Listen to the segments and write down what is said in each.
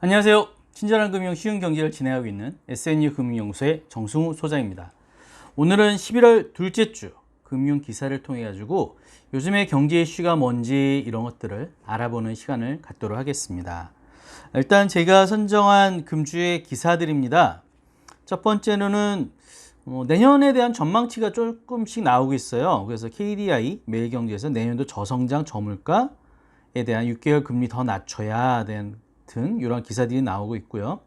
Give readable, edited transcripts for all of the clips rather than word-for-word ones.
안녕하세요. 친절한 금융 쉬운 경제를 진행하고 있는 SNU 금융연구소의 정승우 소장입니다. 오늘은 11월 둘째 주 금융 기사를 통해 가지고 요즘의 경제 이슈가 뭔지 이런 것들을 알아보는 시간을 갖도록 하겠습니다. 일단 제가 선정한 금주의 기사들입니다. 첫 번째로는 내년에 대한 전망치가 조금씩 나오고 있어요. 그래서 KDI 매일경제에서 내년도 저성장 저물가에 대한 6개월 금리 더 낮춰야 되는 등 이런 기사들이 나오고 있고요.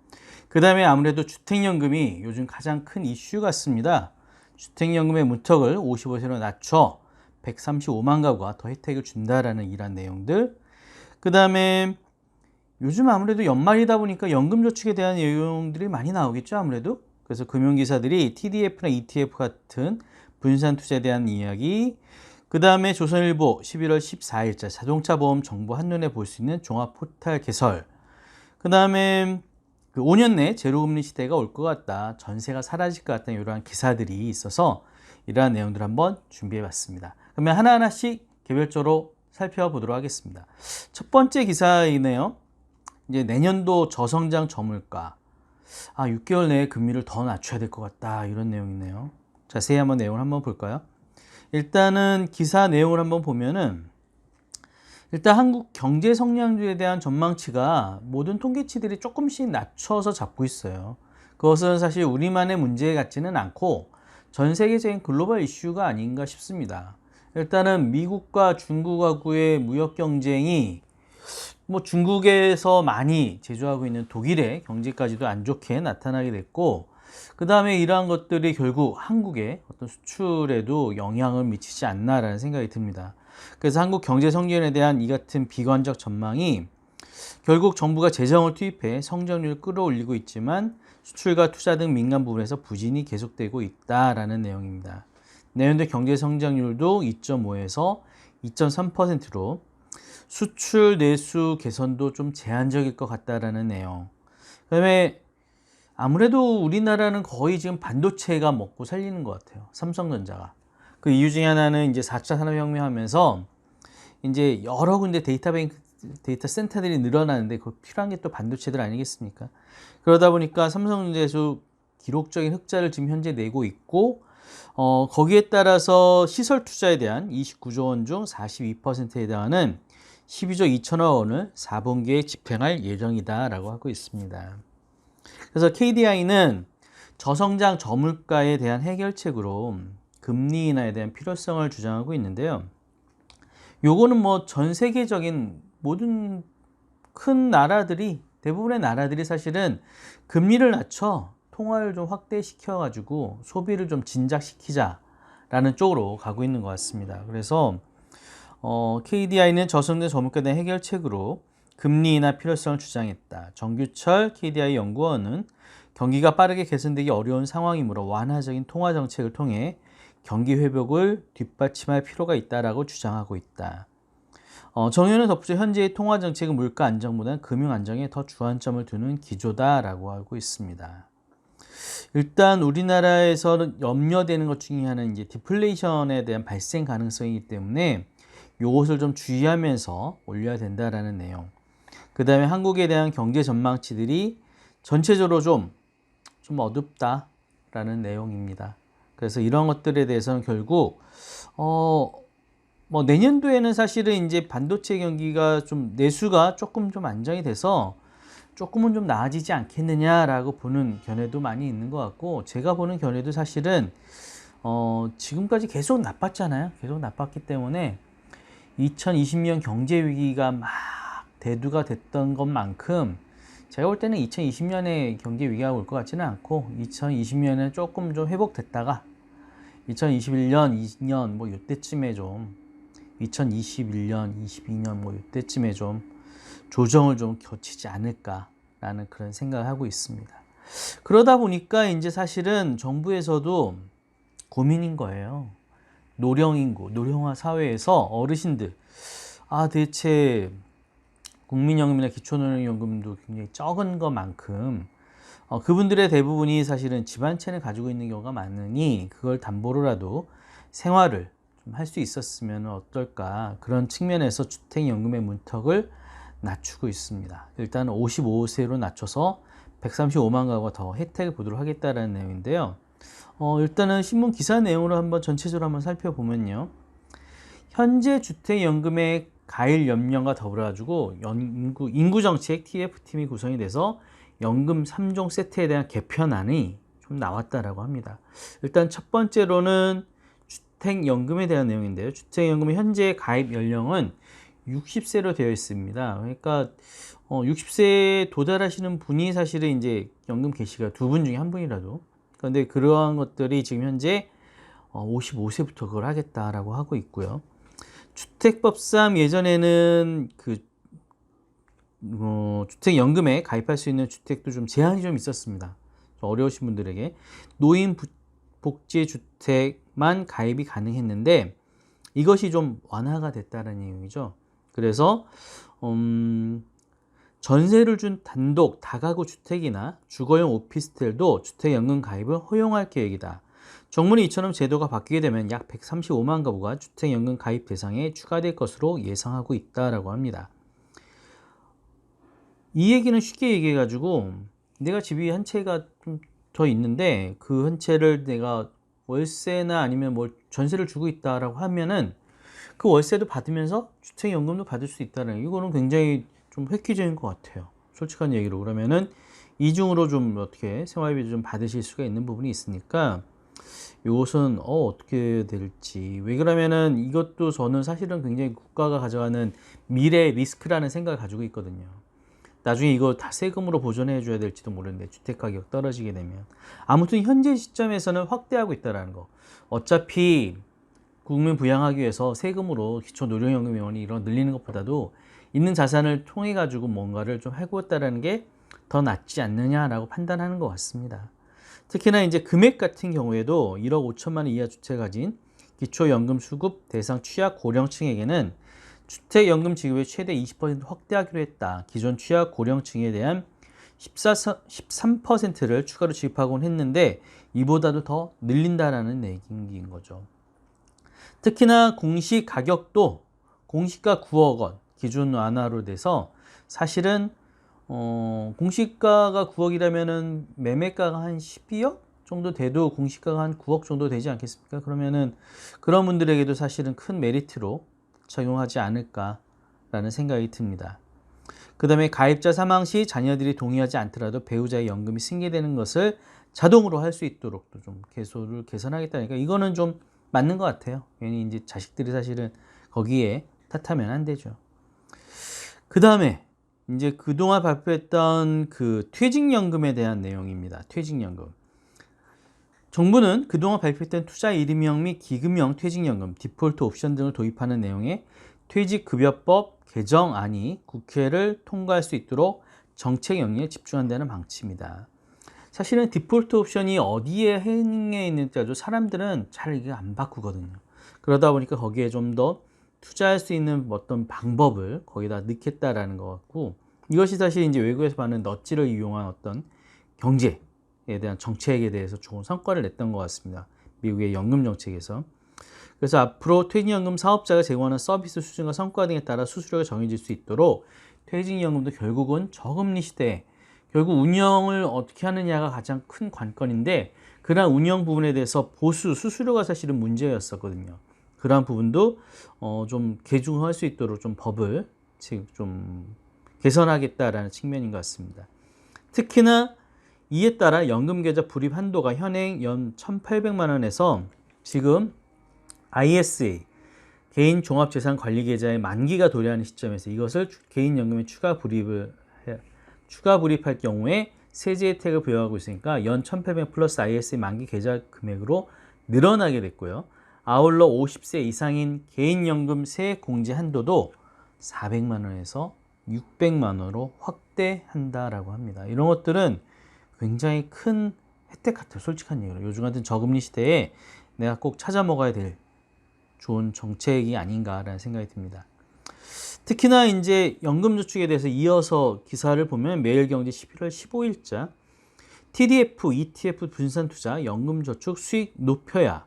그 다음에 아무래도 주택연금이 요즘 가장 큰 이슈 같습니다. 주택연금의 문턱을 55세로 낮춰 135만 가구가 더 혜택을 준다라는 이런 내용들. 그 다음에 요즘 아무래도 연말이다 보니까 연금저축에 대한 내용들이 많이 나오겠죠, 아무래도. 그래서 금융기사들이 TDF나 ETF 같은 분산 투자에 대한 이야기. 그 다음에 조선일보 11월 14일자 자동차 보험 정보 한눈에 볼 수 있는 종합 포털 개설. 그 다음에 5년 내 제로금리 시대가 올 것 같다, 전세가 사라질 것 같다, 이러한 기사들이 있어서 이러한 내용들을 한번 준비해 봤습니다. 그러면 하나하나씩 개별적으로 살펴보도록 하겠습니다. 첫 번째 기사이네요. 이제 내년도 저성장 저물가, 6개월 내에 금리를 더 낮춰야 될 것 같다, 이런 내용이네요. 자세히 한번 내용을 한번 볼까요? 일단은 기사 내용을 한번 보면은 일단 한국 경제 성장률에 대한 전망치가 모든 통계치들이 조금씩 낮춰서 잡고 있어요. 그것은 사실 우리만의 문제 같지는 않고 전 세계적인 글로벌 이슈가 아닌가 싶습니다. 일단은 미국과 중국하고의 무역 경쟁이 중국에서 많이 제조하고 있는 독일의 경제까지도 안 좋게 나타나게 됐고, 그 다음에 이러한 것들이 결국 한국의 어떤 수출에도 영향을 미치지 않나라는 생각이 듭니다. 그래서 한국 경제 성장에 대한 이 같은 비관적 전망이 결국 정부가 재정을 투입해 성장률을 끌어올리고 있지만 수출과 투자 등 민간 부분에서 부진이 계속되고 있다라는 내용입니다. 내년도 경제 성장률도 2.5에서 2.3%로 수출 내수 개선도 좀 제한적일 것 같다라는 내용. 그다음에 아무래도 우리나라는 거의 지금 반도체가 먹고 살리는 것 같아요, 삼성전자가. 그 이유 중에 하나는 이제 4차 산업혁명 하면서 이제 여러 군데 데이터 센터들이 늘어나는데 그 필요한 게 또 반도체들 아니겠습니까? 그러다 보니까 삼성전자에서 기록적인 흑자를 지금 현재 내고 있고, 거기에 따라서 시설 투자에 대한 29조 원 중 42%에 해당하는 12조 2천억 원을 4분기에 집행할 예정이다라고 하고 있습니다. 그래서 KDI는 저성장 저물가에 대한 해결책으로 금리 인하에 대한 필요성을 주장하고 있는데요. 요거는 전 세계적인 모든 큰 나라들이, 대부분의 나라들이 사실은 금리를 낮춰 통화를 좀 확대시켜 가지고 소비를 좀 진작시키자라는 쪽으로 가고 있는 것 같습니다. 그래서 KDI는 저성장 저물가에 대한 해결책으로 금리 인하 필요성을 주장했다. 정규철 KDI 연구원은 경기가 빠르게 개선되기 어려운 상황이므로 완화적인 통화 정책을 통해 경기 회복을 뒷받침할 필요가 있다라고 주장하고 있다. 정의원은 덧붙여 현재의 통화 정책은 물가 안정보다는 금융 안정에 더 주안점을 두는 기조다라고 하고 있습니다. 일단 우리나라에서는 염려되는 것 중에 하나는 이제 디플레이션에 대한 발생 가능성이기 때문에 이것을 좀 주의하면서 올려야 된다라는 내용. 그 다음에 한국에 대한 경제 전망치들이 전체적으로 좀 어둡다라는 내용입니다. 그래서 이런 것들에 대해서는 결국 내년도에는 사실은 이제 반도체 경기가 좀 내수가 조금 좀 안정이 돼서 조금은 좀 나아지지 않겠느냐라고 보는 견해도 많이 있는 것 같고, 제가 보는 견해도 사실은 지금까지 계속 나빴잖아요. 계속 나빴기 때문에 2020년 경제 위기가 막 대두가 됐던 것만큼 제가 볼 때는 2020년에 경제 위기가 올 것 같지는 않고 2020년에 조금 좀 회복됐다가 2021년, 2년 이때쯤에 좀 2021년, 22년 이때쯤에 좀 조정을 좀 거치지 않을까라는 그런 생각을 하고 있습니다. 그러다 보니까 이제 사실은 정부에서도 고민인 거예요. 노령인구, 노령화 사회에서 어르신들, 대체 국민연금이나 기초노령연금도 굉장히 적은 것만큼 그분들의 대부분이 사실은 집 한 채를 가지고 있는 경우가 많으니 그걸 담보로라도 생활을 좀 할 수 있었으면 어떨까, 그런 측면에서 주택연금의 문턱을 낮추고 있습니다. 일단 55세로 낮춰서 135만 가구가 더 혜택을 보도록 하겠다라는 내용인데요. 일단은 신문 기사 내용으로 한번 전체적으로 한번 살펴보면요. 현재 주택연금의 가입 연령과 더불어 가지고 인구정책 TF팀이 구성이 돼서 연금 3종 세트에 대한 개편안이 좀 나왔다라고 합니다. 일단 첫 번째로는 주택연금에 대한 내용인데요. 주택연금의 현재 가입 연령은 60세로 되어 있습니다. 그러니까 60세에 도달하시는 분이 사실은 이제 연금 개시가 두 분 중에 한 분이라도, 그런데 그러한 것들이 지금 현재 55세부터 그걸 하겠다라고 하고 있고요. 주택법상 예전에는 주택연금에 가입할 수 있는 주택도 좀 제한이 좀 있었습니다. 어려우신 분들에게 노인복지주택만 가입이 가능했는데 이것이 좀 완화가 됐다는 내용이죠. 그래서 전세를 준 단독 다가구 주택이나 주거용 오피스텔도 주택연금 가입을 허용할 계획이다. 정부는 이처럼 제도가 바뀌게 되면 약 135만 가구가 주택연금 가입 대상에 추가될 것으로 예상하고 있다라고 합니다. 이 얘기는 쉽게 얘기해 가지고, 내가 집이 한 채가 좀 더 있는데 그 한 채를 내가 월세나 아니면 뭐 전세를 주고 있다라고 하면은 그 월세도 받으면서 주택연금도 받을 수 있다는, 이거는 굉장히 좀 획기적인 것 같아요. 솔직한 얘기로. 그러면은 이중으로 좀 어떻게 생활비를 좀 받으실 수가 있는 부분이 있으니까 이것은 어떻게 될지. 왜 그러면은 이것도 저는 사실은 굉장히 국가가 가져가는 미래 리스크라는 생각을 가지고 있거든요. 나중에 이거 다 세금으로 보존해 줘야 될지도 모르는데, 주택가격 떨어지게 되면. 아무튼 현재 시점에서는 확대하고 있다는 거. 어차피 국민 부양하기 위해서 세금으로 기초노령연금이원이 이런 늘리는 것보다도 있는 자산을 통해 가지고 뭔가를 좀 해보겠다라는 게 더 낫지 않느냐라고 판단하는 것 같습니다. 특히나 이제 금액 같은 경우에도 1억 5천만 원 이하 주택을 가진 기초연금 수급 대상 취약 고령층에게는 주택연금 지급을 최대 20% 확대하기로 했다. 기존 취약 고령층에 대한 13%를 추가로 지급하곤 했는데 이보다도 더 늘린다라는 얘기인 거죠. 특히나 공시 가격도 공시가 9억 원 기준 완화로 돼서, 사실은 공시가가 9억이라면은 매매가가 한 12억 정도 돼도 공시가가 한 9억 정도 되지 않겠습니까? 그러면은 그런 분들에게도 사실은 큰 메리트로 적용하지 않을까라는 생각이 듭니다. 그 다음에 가입자 사망 시 자녀들이 동의하지 않더라도 배우자의 연금이 승계되는 것을 자동으로 할 수 있도록 또 좀 개선하겠다니까, 이거는 좀 맞는 것 같아요. 괜히 이제 자식들이 사실은 거기에 탓하면 안 되죠. 그 다음에 이제 그동안 발표했던 그 퇴직연금에 대한 내용입니다. 퇴직연금. 정부는 그동안 발표했던 투자 일임형 및 기금형 퇴직연금, 디폴트 옵션 등을 도입하는 내용의 퇴직급여법 개정안이 국회를 통과할 수 있도록 정책 영역에 집중한다는 방침이다. 사실은 디폴트 옵션이 어디에 행해 있는지도 사람들은 잘 이게 안 바꾸거든요. 그러다 보니까 거기에 좀 더 투자할 수 있는 어떤 방법을 거기다 넣겠다라는 것 같고, 이것이 사실 이제 외국에서 받는 넛지를 이용한 어떤 경제에 대한 정책에 대해서 좋은 성과를 냈던 것 같습니다. 미국의 연금 정책에서. 그래서 앞으로 퇴직연금 사업자가 제공하는 서비스 수준과 성과 등에 따라 수수료가 정해질 수 있도록, 퇴직연금도 결국은 저금리 시대에 결국 운영을 어떻게 하느냐가 가장 큰 관건인데, 그러한 운영 부분에 대해서 보수 수수료가 사실은 문제였었거든요. 그러한 부분도 좀 개중할 수 있도록 좀 법을 지금 좀 개선하겠다라는 측면인 것 같습니다. 특히나 이에 따라 연금계좌 불입 한도가 현행 연 1,800만 원에서 지금 ISA 개인 종합재산관리계좌의 만기가 도래하는 시점에서 이것을 개인연금에 추가 불입할 경우에 세제 혜택을 부여하고 있으니까 연 1,800 플러스 ISA 만기 계좌 금액으로 늘어나게 됐고요. 아울러 50세 이상인 개인연금 세액 공제 한도도 400만 원에서 600만 원으로 확대한다라고 합니다. 이런 것들은 굉장히 큰 혜택 같아요. 솔직한 얘기로. 요즘 같은 저금리 시대에 내가 꼭 찾아 먹어야 될 좋은 정책이 아닌가라는 생각이 듭니다. 특히나 이제 연금저축에 대해서 이어서 기사를 보면 매일경제 11월 15일자 TDF, ETF 분산 투자, 연금 저축 수익 높여야.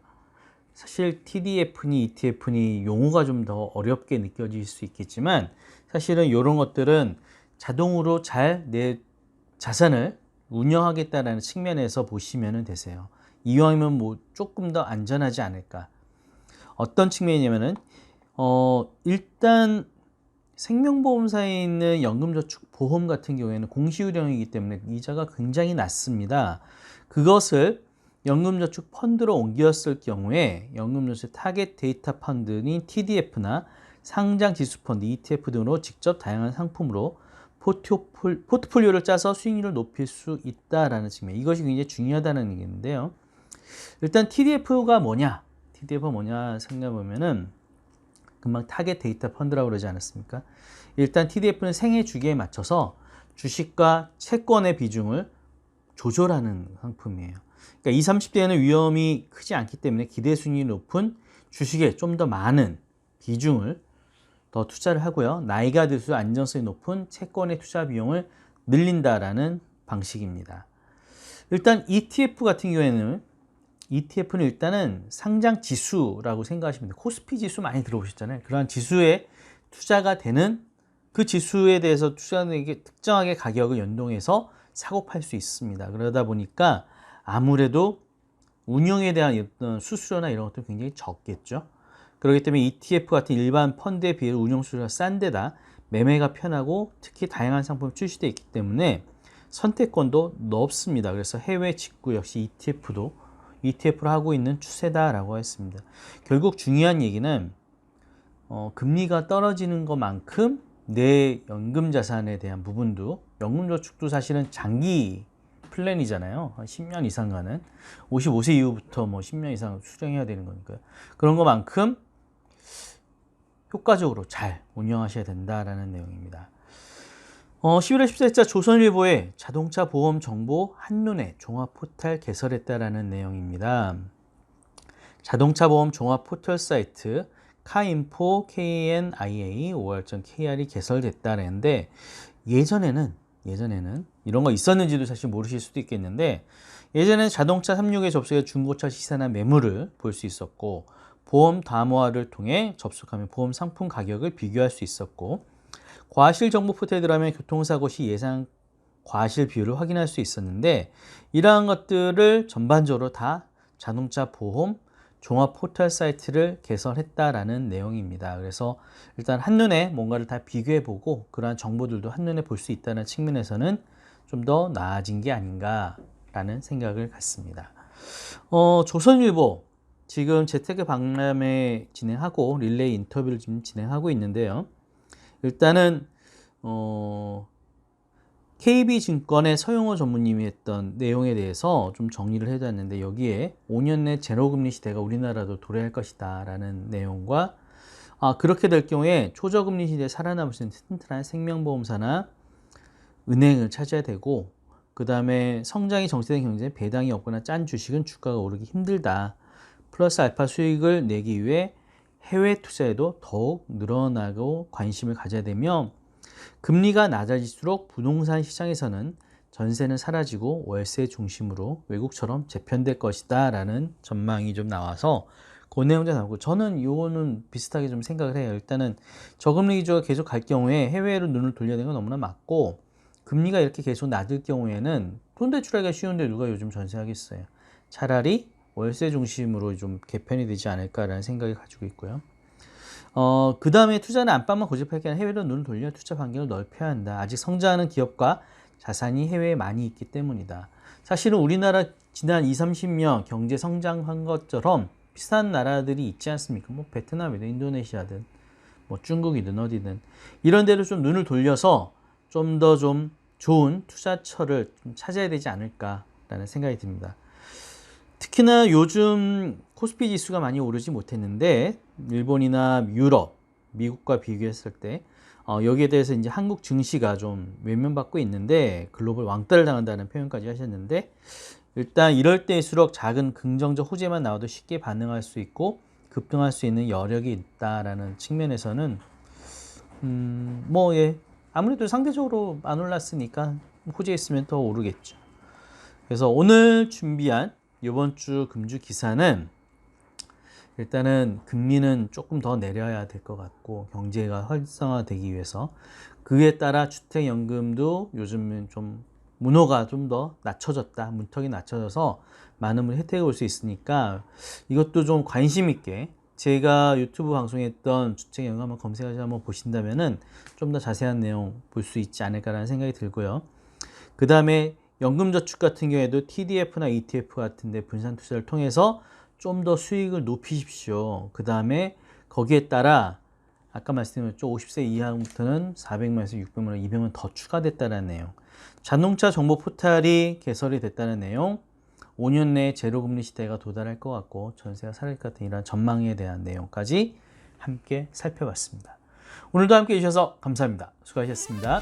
사실 TDF니 ETF니 용어가 좀 더 어렵게 느껴질 수 있겠지만 사실은 이런 것들은 자동으로 잘 내 자산을 운영하겠다라는 측면에서 보시면 되세요. 이왕이면 뭐 조금 더 안전하지 않을까. 어떤 측면이냐면은 일단 생명보험사에 있는 연금저축보험 같은 경우에는 공시유형이기 때문에 이자가 굉장히 낮습니다. 그것을 연금저축 펀드로 옮겼을 경우에 연금저축 타겟 데이터 펀드인 TDF나 상장지수펀드, ETF 등으로 직접 다양한 상품으로 포트폴리오를 짜서 수익률을 높일 수 있다라는 측면, 이것이 굉장히 중요하다는 얘기인데요. 일단 TDF가 뭐냐? TDF가 뭐냐 생각해보면은 금방 타겟 데이터 펀드라고 그러지 않았습니까? 일단 TDF는 생애 주기에 맞춰서 주식과 채권의 비중을 조절하는 상품이에요. 그러니까 20, 30대에는 위험이 크지 않기 때문에 기대 수익률이 높은 주식에 좀 더 많은 비중을 더 투자를 하고요. 나이가 들수록 안정성이 높은 채권의 투자 비용을 늘린다라는 방식입니다. 일단 ETF 같은 경우에는 ETF는 일단은 상장 지수라고 생각하시면 돼요. 코스피 지수 많이 들어보셨잖아요. 그러한 지수에 투자가 되는 그 지수에 대해서 투자하는 특정하게 가격을 연동해서 사고 팔 수 있습니다. 그러다 보니까 아무래도 운용에 대한 어떤 수수료나 이런 것도 굉장히 적겠죠. 그렇기 때문에 ETF 같은 일반 펀드에 비해 운용 수수료가 싼 데다 매매가 편하고 특히 다양한 상품이 출시되어 있기 때문에 선택권도 넓습니다. 그래서 해외 직구 역시 ETF로 하고 있는 추세다라고 했습니다. 결국 중요한 얘기는 금리가 떨어지는 것만큼 내 연금 자산에 대한 부분도, 연금저축도 사실은 장기 플랜이잖아요. 한 10년 이상 가는, 55세 이후부터 뭐 10년 이상 수령해야 되는 거니까요. 그런 것만큼 효과적으로 잘 운영하셔야 된다라는 내용입니다. 11월 14일자 조선일보에 자동차 보험 정보 한눈에 종합 포털 개설했다라는 내용입니다. 자동차 보험 종합 포털 사이트 카인포 KNIA5R.KR이 개설됐다는데 예전에는 이런 거 있었는지도 사실 모르실 수도 있겠는데 예전에는 자동차 36에 접속해 중고차 시세나 매물을 볼 수 있었고 보험 담화를 통해 접속하면 보험 상품 가격을 비교할 수 있었고 과실 정보 포털에 들어가면 교통사고 시 예상 과실 비율을 확인할 수 있었는데 이러한 것들을 전반적으로 다 자동차 보험 종합 포털 사이트를 개설했다라는 내용입니다. 그래서 일단 한눈에 뭔가를 다 비교해보고 그러한 정보들도 한눈에 볼 수 있다는 측면에서는 좀 더 나아진 게 아닌가라는 생각을 갖습니다. 조선일보 지금 재테크 박람회 진행하고 릴레이 인터뷰를 지금 진행하고 있는데요. 일단은 KB증권의 서영호 전무님이 했던 내용에 대해서 좀 정리를 해드렸는데 여기에 5년 내 제로금리 시대가 우리나라도 도래할 것이다 라는 내용과 그렇게 될 경우에 초저금리 시대에 살아남을 수 있는 튼튼한 생명보험사나 은행을 찾아야 되고 그 다음에 성장이 정체된 경제에 배당이 없거나 짠 주식은 주가가 오르기 힘들다. 플러스 알파 수익을 내기 위해 해외 투자에도 더욱 늘어나고 관심을 가져야 되며 금리가 낮아질수록 부동산 시장에서는 전세는 사라지고 월세 중심으로 외국처럼 재편될 것이다 라는 전망이 좀 나와서 그 내용도 나오고 저는 이거는 비슷하게 좀 생각을 해요. 일단은 저금리 기조가 계속 갈 경우에 해외로 눈을 돌려야 되는 건 너무나 맞고 금리가 이렇게 계속 낮을 경우에는 돈 대출하기가 쉬운데 누가 요즘 전세하겠어요. 차라리 월세 중심으로 좀 개편이 되지 않을까라는 생각을 가지고 있고요. 그 다음에 투자는 안방만 고집할 게 아니라 해외로 눈을 돌려 투자 반경을 넓혀야 한다. 아직 성장하는 기업과 자산이 해외에 많이 있기 때문이다. 사실은 우리나라 지난 20, 30년 경제 성장한 것처럼 비슷한 나라들이 있지 않습니까? 뭐 베트남이든 인도네시아든 뭐 중국이든 어디든 이런 데로 좀 눈을 돌려서 좀 더 좀 좋은 투자처를 좀 찾아야 되지 않을까라는 생각이 듭니다. 특히나 요즘 코스피 지수가 많이 오르지 못했는데 일본이나 유럽, 미국과 비교했을 때 여기에 대해서 이제 한국 증시가 좀 외면받고 있는데 글로벌 왕따를 당한다는 표현까지 하셨는데 일단 이럴 때일수록 작은 긍정적 호재만 나와도 쉽게 반응할 수 있고 급등할 수 있는 여력이 있다라는 측면에서는 아무래도 상대적으로 안 올랐으니까 호재 있으면 더 오르겠죠. 그래서 오늘 준비한 이번 주 금주 기사는 일단은 금리는 조금 더 내려야 될 것 같고 경제가 활성화되기 위해서 그에 따라 주택연금도 요즘은 좀 문호가 좀 더 낮춰졌다. 문턱이 낮춰져서 많은 분 혜택을 볼 수 있으니까 이것도 좀 관심 있게 제가 유튜브 방송했던 주택연금 한번 검색해서 한번 보신다면은 좀 더 자세한 내용 볼 수 있지 않을까라는 생각이 들고요. 그 다음에 연금저축 같은 경우에도 TDF나 ETF 같은 데 분산 투자를 통해서 좀 더 수익을 높이십시오. 그 다음에 거기에 따라 아까 말씀드렸죠. 50세 이하부터는 400만에서 600만 원, 200만 원 더 추가됐다는 내용. 자동차 정보 포탈이 개설이 됐다는 내용. 5년 내에 제로금리 시대가 도달할 것 같고 전세가 사라질 것 같은 이런 전망에 대한 내용까지 함께 살펴봤습니다. 오늘도 함께 해주셔서 감사합니다. 수고하셨습니다.